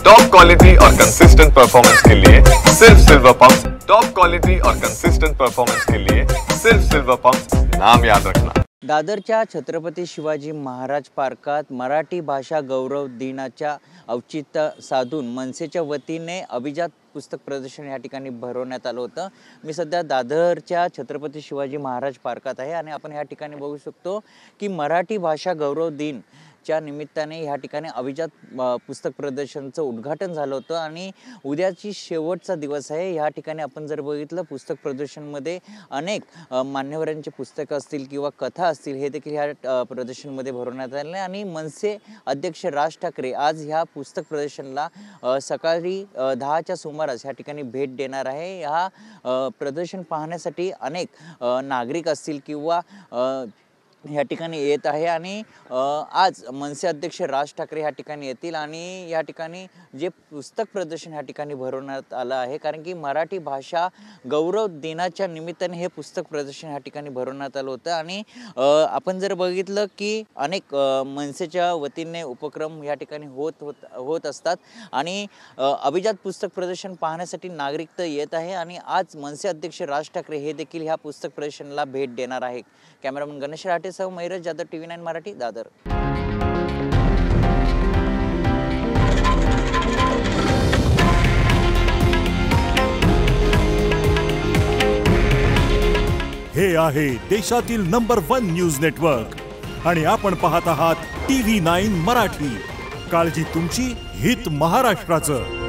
Top quality और consistent performance के लिए सिर्फ सिल्वर पंप। टॉप क्वालिटी और कंसिस्टेंट परफॉर्मेंस के लिए सिर्फ सिल्वर पंप, नाम याद रखना। दादरच्या छत्रपती शिवाजी महाराज पार्कात मराठी भाषा गौरव दिनाच्या औचित्य साधून मनसेच्या वतीने अभिजात पुस्तक प्रदर्शन या ठिकाणी भरवण्यात आलं होतं। मी सध्या दादरच्या छत्रपती शिवाजी महाराज पार्कात आहे आणि आपण या ठिकाणी बघू शकतो की मराठी भाषा गौरव दिन च्या निमित्ताने या ठिकाणी अभिजात पुस्तक प्रदर्शनचं उद्घाटन झालं होतं आणि उद्याची शेवटचा दिवस आहे। या ठिकाणी आपण जर बघितलं पुस्तक प्रदर्शनमध्ये अनेक मान्यवरांची पुस्तकं असतील किंवा कथा असतील हे देखील या प्रदर्शनमध्ये भरवण्यात आले आणि मनसे अध्यक्ष राज ठाकरे आज ह्या पुस्तक प्रदर्शनला सकाळी 10च्या सुमारास या ठिकाणी भेट देणार आहे। हा प्रदर्शन पाहण्यासाठी अनेक नागरिक असतील किंवा या ठिकाणी येत आहे आणि आज मनसे अध्यक्ष राज ठाकरे या ठिकाणी येतील आणि या ठिकाणी जे पुस्तक प्रदर्शन या ठिकाणी भरवण्यात आलं आहे कारण की मराठी भाषा गौरव दिनाच्या निमित्ताने हे पुस्तक प्रदर्शन या ठिकाणी भरवण्यात आलं होतं आणि आपण जर बघितलं की अनेक मनसेच्या वतीने उपक्रम या ठिकाणी होत असतात आणि अभिजात पुस्तक प्रदर्शन पाहण्यासाठी नागरिक तर येत आहे आणि आज मनसे अध्यक्ष राज ठाकरे हे देखील ह्या पुस्तक प्रदर्शनाला भेट देणार आहे। कॅमेरामन गणेश राठेसह मयूरज जाधव, TV9 मराठी, दादर। हे आहे देशातील नंबर 1 न्यूज नेटवर्क आणि आपण पाहत आहात TV9 मराठी। काळजी तुमची, हित महाराष्ट्राचं।